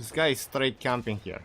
This guy is straight camping here.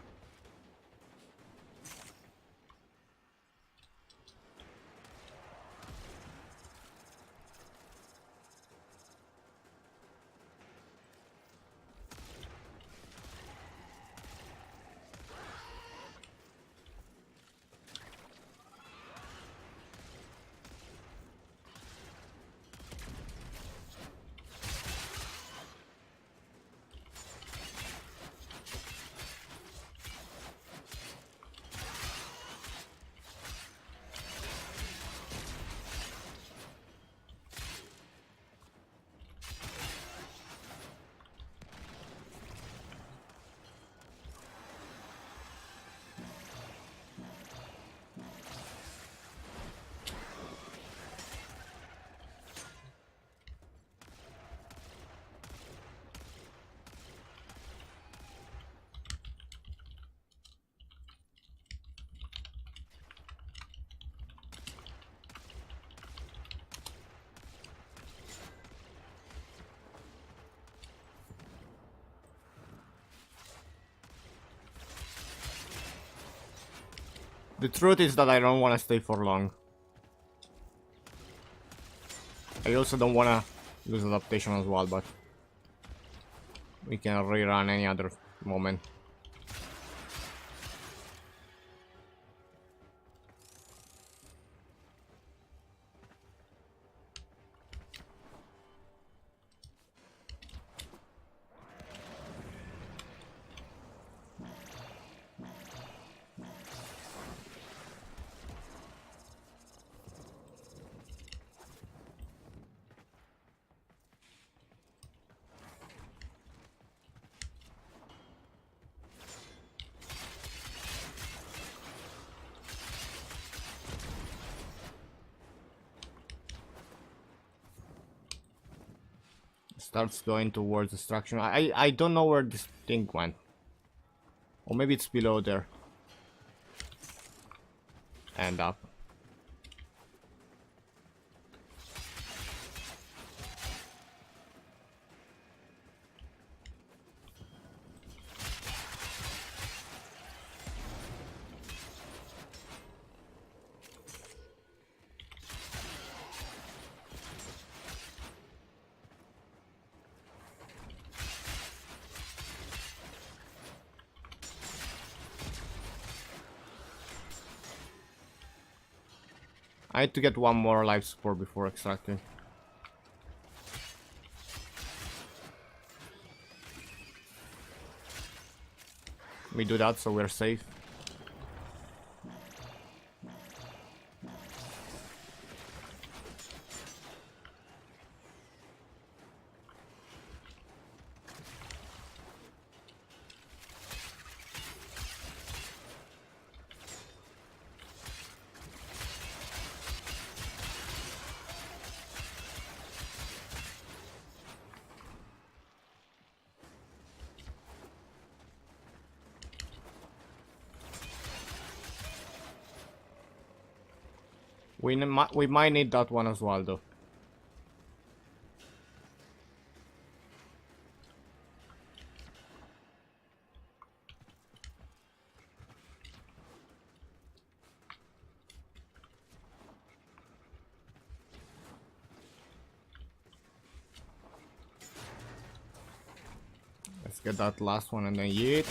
The truth is that I don't want to stay for long. I also don't want to lose adaptation as well, but we can rerun any other moment. Starts going towards destruction. I don't know where this thing went. Or maybe it's below there. And up. I need to get one more life support before extracting. We do that so we're safe. We might need that one as well, though. Let's get that last one and then yeet.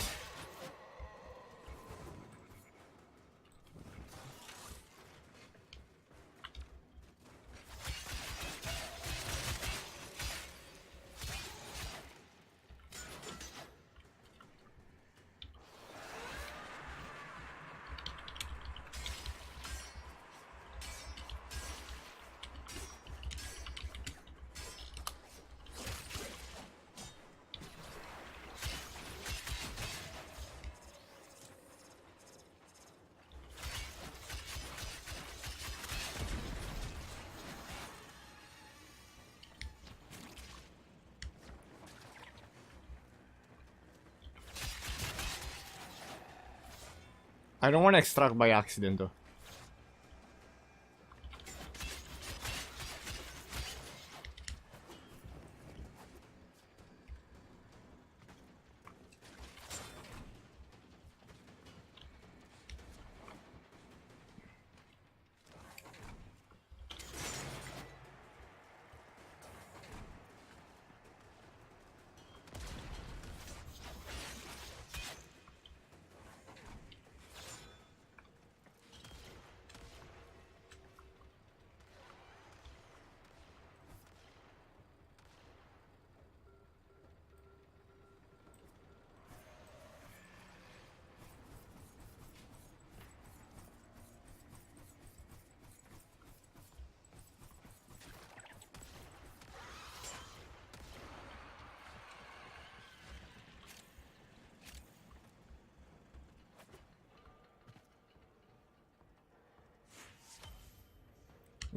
I don't want to extract by accident though.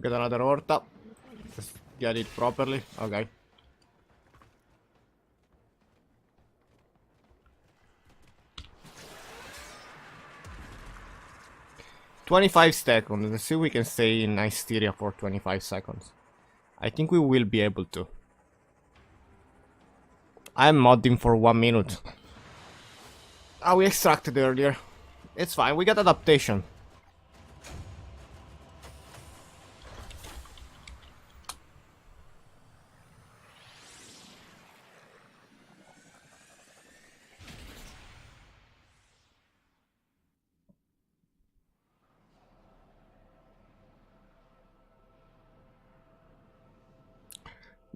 Get another Horta. Just get it properly. Okay. "25 seconds. Let's see if we can stay in Hysteria for 25 seconds. I think we will be able to. I'm modding for 1 minute. Ah, we extracted earlier. It's fine, we got adaptation.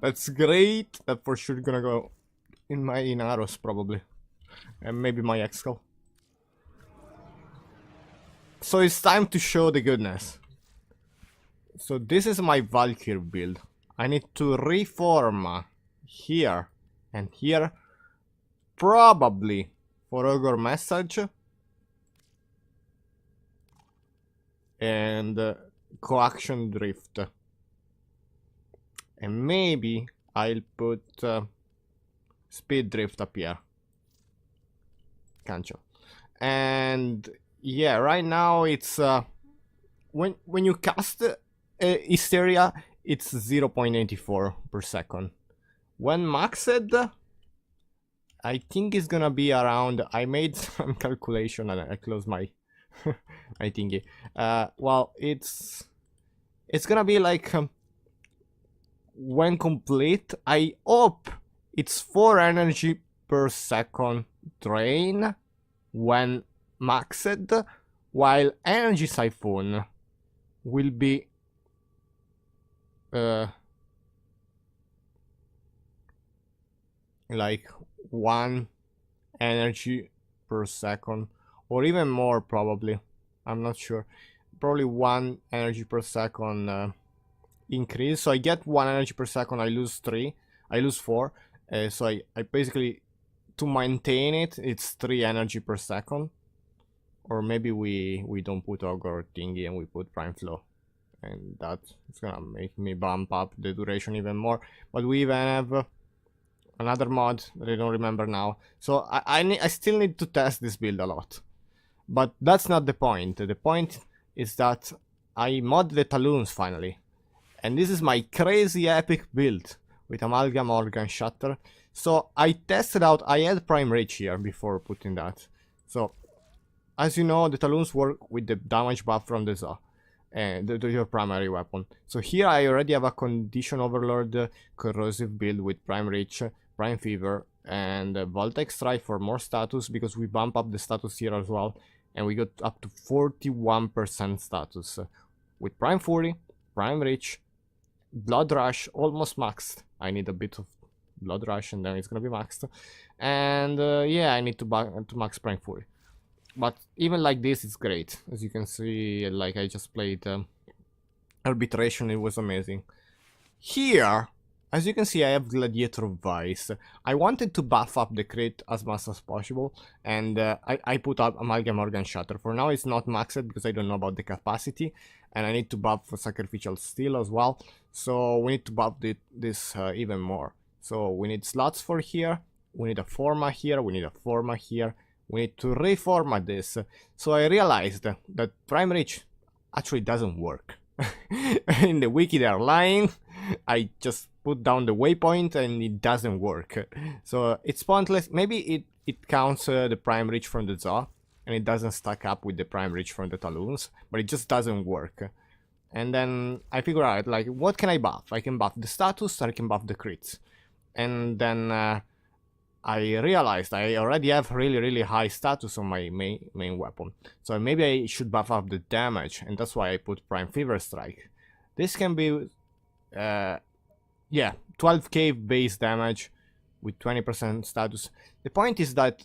That's great. That for sure gonna go in my Inaros probably. And maybe my Excel. So it's time to show the goodness. So this is my Valkyrie build. I need to reform here and here. Probably for Ogre Message. And Coaction Drift. And maybe I'll put Speed Drift up here. Cancho. And yeah, right now it's when you cast Hysteria, it's 0.84 per second. When maxed, I think it's gonna be around. I made some calculation and I closed my my thingy. Well, it's gonna be like when complete, I hope it's 4 energy per second drain when maxed, while Energy Siphon will be like 1 energy per second, or even more probably. I'm not sure. Probably 1 energy per second increase. So I get 1 energy per second, I lose 3, I lose 4. So I basically, to maintain it, it's 3 energy per second. Or maybe we don't put Ogre thingy and we put Prime Flow. And that's gonna make me bump up the duration even more. But we even have another mod that I don't remember now. So I still need to test this build a lot. But that's not the point. The point is that I mod the Talons finally. And this is my crazy epic build with Amalgam Organ Shutter. So I tested out, I had Prime Reach here before putting that. So as you know, the Talons work with the damage buff from the Za, and your primary weapon. So here I already have a Condition Overlord corrosive build with Prime Reach, Prime Fever, and Voltaic Strike for more status, because we bump up the status here as well, and we got up to 41% status with Prime Fury, Prime Reach, Blood Rush, almost maxed. I need a bit of Blood Rush and then it's gonna be maxed. And yeah, I need to max Prime Fury. But even like this, it's great. As you can see, like I just played Arbitration, it was amazing. Here, as you can see, I have Gladiator Vice. I wanted to buff up the crit as much as possible, and I put up Amalgam Organ Shutter. For now, it's not maxed because I don't know about the capacity, and I need to buff Sacrificial Steel as well. So we need to buff this even more. So we need slots for here, we need a Forma here, we need a Forma here, we need to reformat this. So I realized that Prime Reach actually doesn't work. In the wiki they're lying. I just put down the waypoint and it doesn't work. So it's pointless. Maybe it counts the Prime Reach from the Za, and it doesn't stack up with the Prime Reach from the Talons, but it just doesn't work. And then I figure out, like, what can I buff? I can buff the status, or I can buff the crits. And then I realized I already have really high status on my main weapon. So maybe I should buff up the damage, and that's why I put Prime Fever Strike. This can be, yeah, 12k base damage with 20% status. The point is that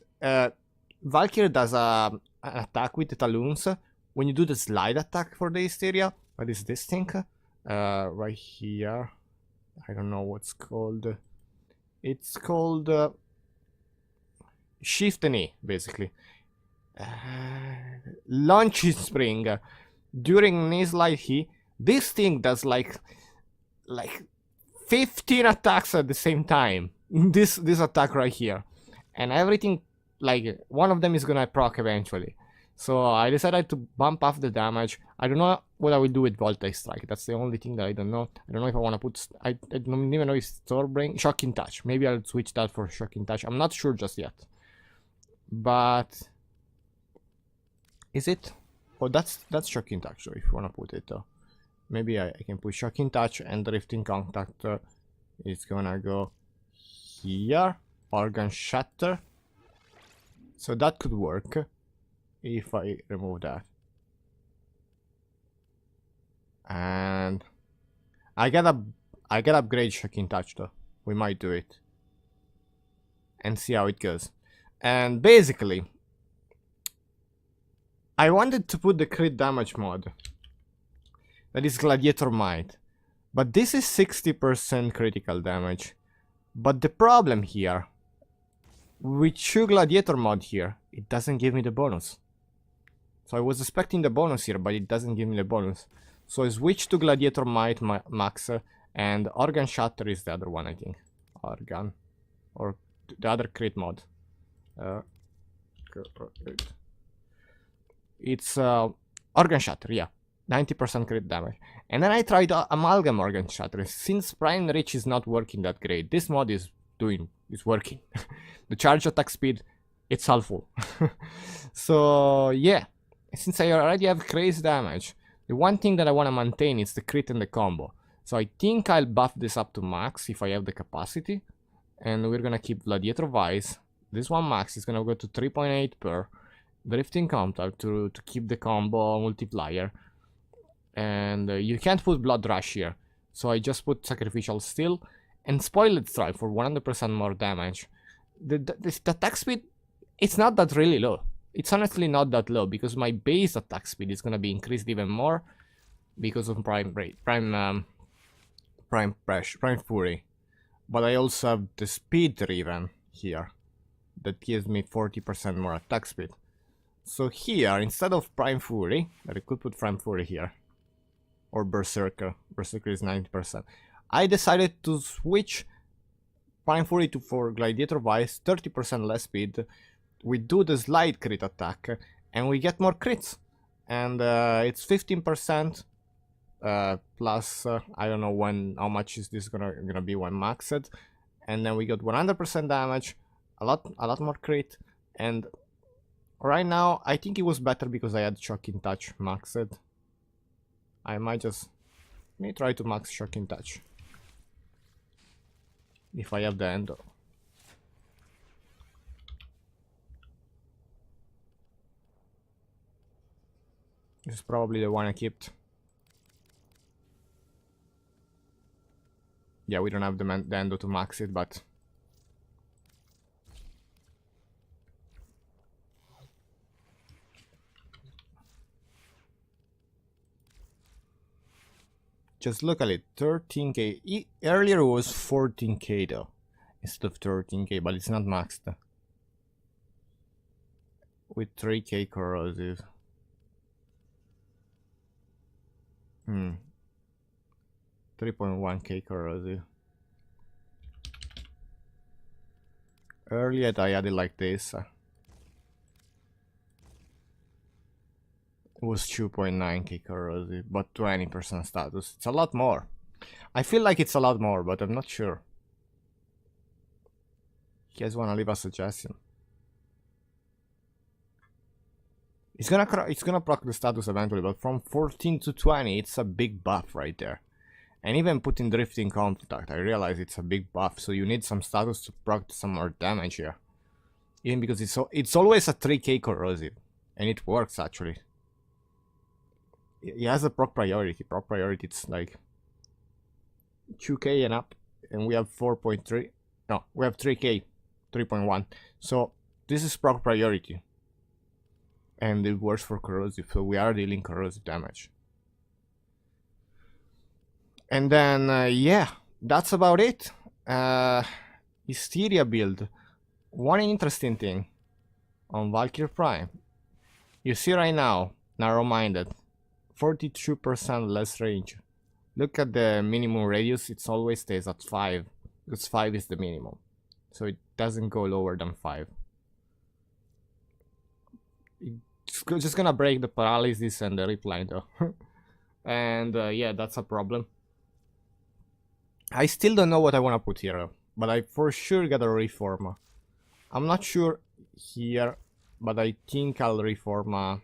Valkyrie does an attack with the Talons. When you do the slide attack for the Hysteria, what is this thing? Right here. I don't know what's called. It's called Shift and E, basically. Launching Spring. During knee slide, he This thing does like 15 attacks at the same time. This attack right here, and everything, like one of them is gonna proc eventually. So I decided to bump up the damage. I don't know what I will do with Voltage Strike. That's the only thing that I don't know. I don't know if I want to put... I don't even know if Stormbrain... Shocking Touch. Maybe I'll switch that for Shocking Touch. I'm not sure just yet. But... Is it? Oh, that's Shocking Touch, so if you want to put it. Maybe I can put Shocking Touch and Drifting Contact. It's gonna go here. Organ Shatter. So that could work. If I remove that. And I gotta upgrade Shocking Touch though. We might do it. And see how it goes. And basically, I wanted to put the crit damage mod. That is Gladiator Might. But this is 60% critical damage. But the problem here, with 2 Gladiator mod here, it doesn't give me the bonus. So I was expecting the bonus here, but it doesn't give me the bonus. So I switch to Gladiator Might Max, and Organ Shatter is the other one, I think. Organ. Or the other crit mod. It's Organ Shatter, yeah. 90% crit damage. And then I tried Amalgam Organ Shatter. Since Prime Reach is not working that great, this mod is working. The charge attack speed, it's helpful. So yeah. Since I already have crazy damage, the one thing that I want to maintain is the crit and the combo. So I think I'll buff this up to max if I have the capacity. And we're gonna keep Gladiator Vice. This one max is gonna go to 3.8 per. Drifting Contact to keep the combo multiplier. And you can't put Blood Rush here. So I just put Sacrificial Steel. And Spoiled Strike for 100% more damage. The attack speed, it's not that really low. It's honestly not that low, because my base attack speed is gonna be increased even more because of Prime Fury. But I also have the Speed Driven here that gives me 40% more attack speed. So here, instead of Prime Fury, that I could put Prime Fury here, or Berserker. Berserker is 90%. I decided to switch Prime Fury to for Gladiator Vice, 30% less speed. We do the slide crit attack, and we get more crits. And it's 15% plus, I don't know how much is this gonna be when maxed. And then we got 100% damage, a lot more crit. And right now, I think it was better because I had Shocking Touch maxed. I might try to max Shocking Touch. If I have the Endo. This is probably the one I kept. Yeah, we don't have the Endo to max it, but... Just look at it, 13k. Earlier it was 14k though, instead of 13k, but it's not maxed. With 3k corrosive. 3.1k corrosive. Earlier I had it like this. It was 2.9k corrosive, but 20% status. It's a lot more. I feel like it's a lot more, but I'm not sure. You guys wanna leave a suggestion? It's gonna proc the status eventually, but from 14 to 20, it's a big buff right there. And even putting Drifting Contact, I realize it's a big buff, so you need some status to proc some more damage here. Even because it's always a 3k corrosive, and it works actually. It has a proc priority. Proc priority, it's like 2k and up, and we have 4.3. No, we have 3k, 3.1. So this is proc priority. And it works for corrosive, so we are dealing corrosive damage. And then, yeah, that's about it. Hysteria build. One interesting thing on Valkyrie Prime. You see right now, narrow-minded. 42% less range. Look at the minimum radius, it always stays at 5, because 5 is the minimum. So it doesn't go lower than 5. It's just gonna break the paralysis and the repline though. And yeah, that's a problem. I still don't know what I wanna put here, but I for sure got a reformer. I'm not sure here, but I think I'll reform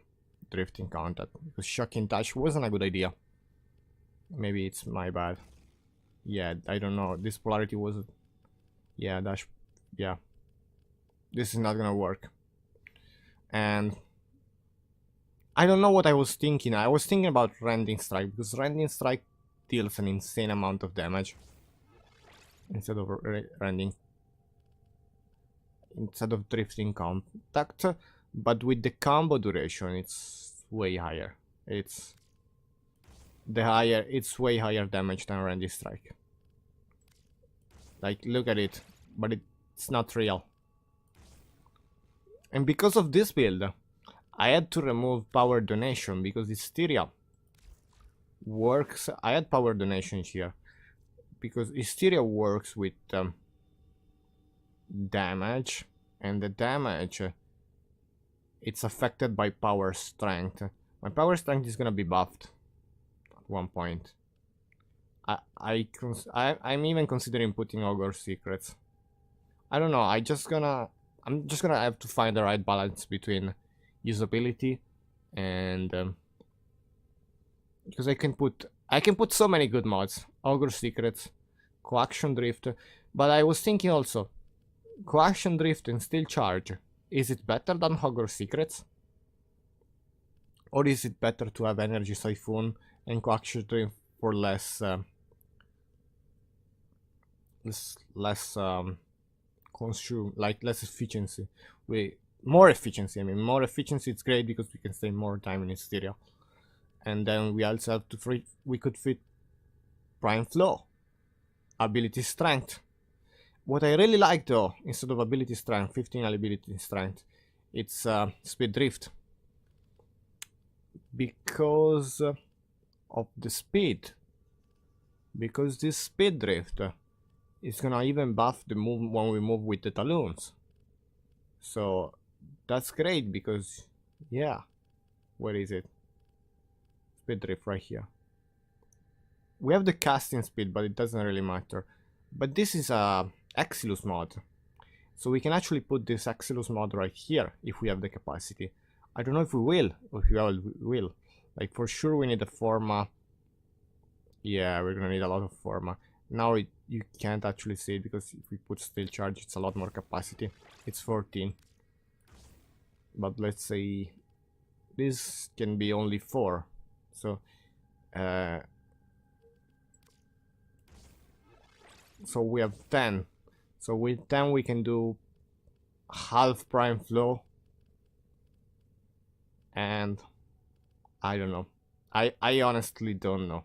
drifting contact, because shocking touch wasn't a good idea. Maybe it's my bad. Yeah, I don't know. This polarity was, yeah, that's, yeah. This is not gonna work. And I don't know what I was thinking. I was thinking about rending strike, because rending strike deals an insane amount of damage instead of rending, instead of drifting contact. But with the combo duration, it's way higher. It's way higher damage than rending strike. Like, look at it, but it's not real. And because of this build, I had to remove power donation, because Hysteria works. I had power donation here because Hysteria works with damage, and the damage it's affected by power strength. My power strength is gonna be buffed at one point. I'm even considering putting Ogre Secrets. I don't know. I'm just gonna have to find the right balance between usability and because I can put so many good mods. Ogre Secrets, Coaction Drift, but I was thinking also, Coaction Drift and Steel Charge, is it better than Ogre Secrets? Or is it better to have Energy Siphon and Coaction Drift for less consume, like less efficiency? More efficiency. I mean, more efficiency. It's great because we can stay more time in Hysteria, and then we also have to we could fit Prime Flow, Ability Strength. What I really like though, instead of Ability Strength, 15 Ability Strength, it's Speed Drift, because of the speed. Because this Speed Drift is gonna even buff the move when we move with the Talons. So that's great because, yeah, where is it? Speed Drift right here. We have the casting speed, but it doesn't really matter. But this is a Exilus mod, so we can actually put this Exilus mod right here if we have the capacity. I don't know if we will, or if we will. Like, for sure we need a Forma. Yeah, we're gonna need a lot of Forma. Now you can't actually see it because if we put Steel Charge, it's a lot more capacity. It's 14. But let's say this can be only 4. So so we have 10. So with 10 we can do half Prime Flow. And I don't know. I honestly don't know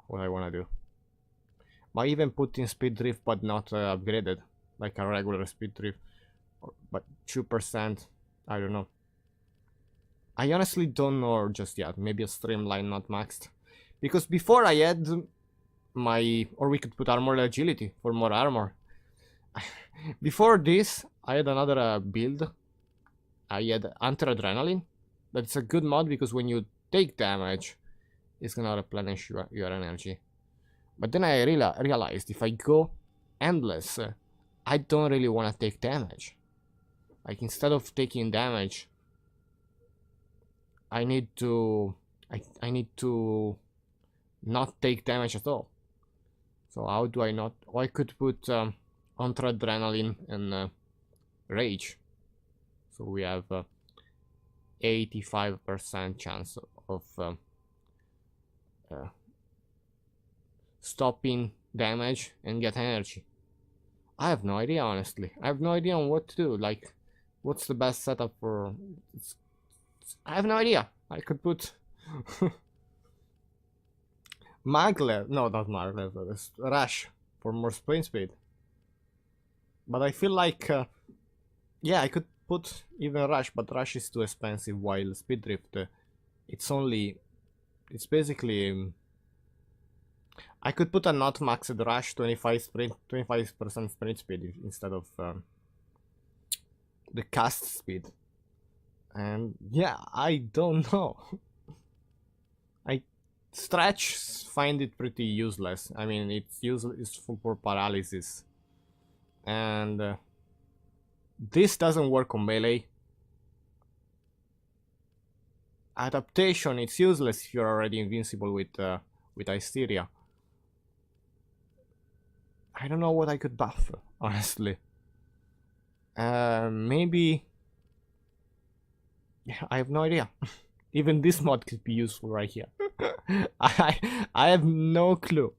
what I want to do. Might even put in Speed Drift but not upgraded, like a regular Speed Drift, but 2%. I don't know. I honestly don't know just yet. Maybe a Streamline not maxed, because before I had my, or we could put Armored Agility for more armor. Before this I had another build. I had Anti-Adrenaline. That's a good mod because when you take damage, it's gonna replenish your energy. But then I realized if I go endless, I don't really want to take damage. Like, instead of taking damage, I need to not take damage at all. So how do I not? Oh, I could put Adrenaline and Rage. So we have 85% chance of stopping damage and get energy. I have no idea, honestly. I have no idea on what to do. Like, what's the best setup for... I have no idea. I could put... Maglev. No, not Maglev. Rush for more sprint speed. But I feel like... yeah, I could put even Rush, but Rush is too expensive, while Speed Drift... it's only It's basically... I could put a not maxed rush 25% sprint speed instead of the cast speed. And yeah, I don't know. I stretch find it pretty useless. I mean, it's useful for paralysis. And this doesn't work on melee. Adaptation, it's useless if you're already invincible with Hysteria. I don't know what I could buff, honestly. Maybe... Yeah, I have no idea. Even this mod could be useful right here. I have no clue.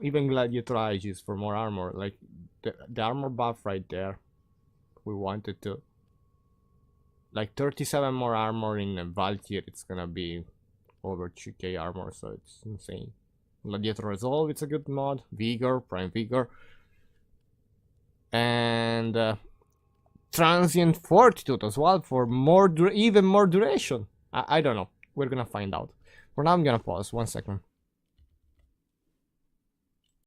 Even Gladiator Aegis for more armor. Like, the armor buff right there. We wanted to. Like, 37 more armor in Valkyr. It's gonna be over 2k armor, so it's insane. Gladiator Resolve, it's a good mod. Vigor, Prime Vigor. And... Transient Fortitude as well for more even more duration. I don't know. We're gonna find out. For now, I'm gonna pause. 1 second.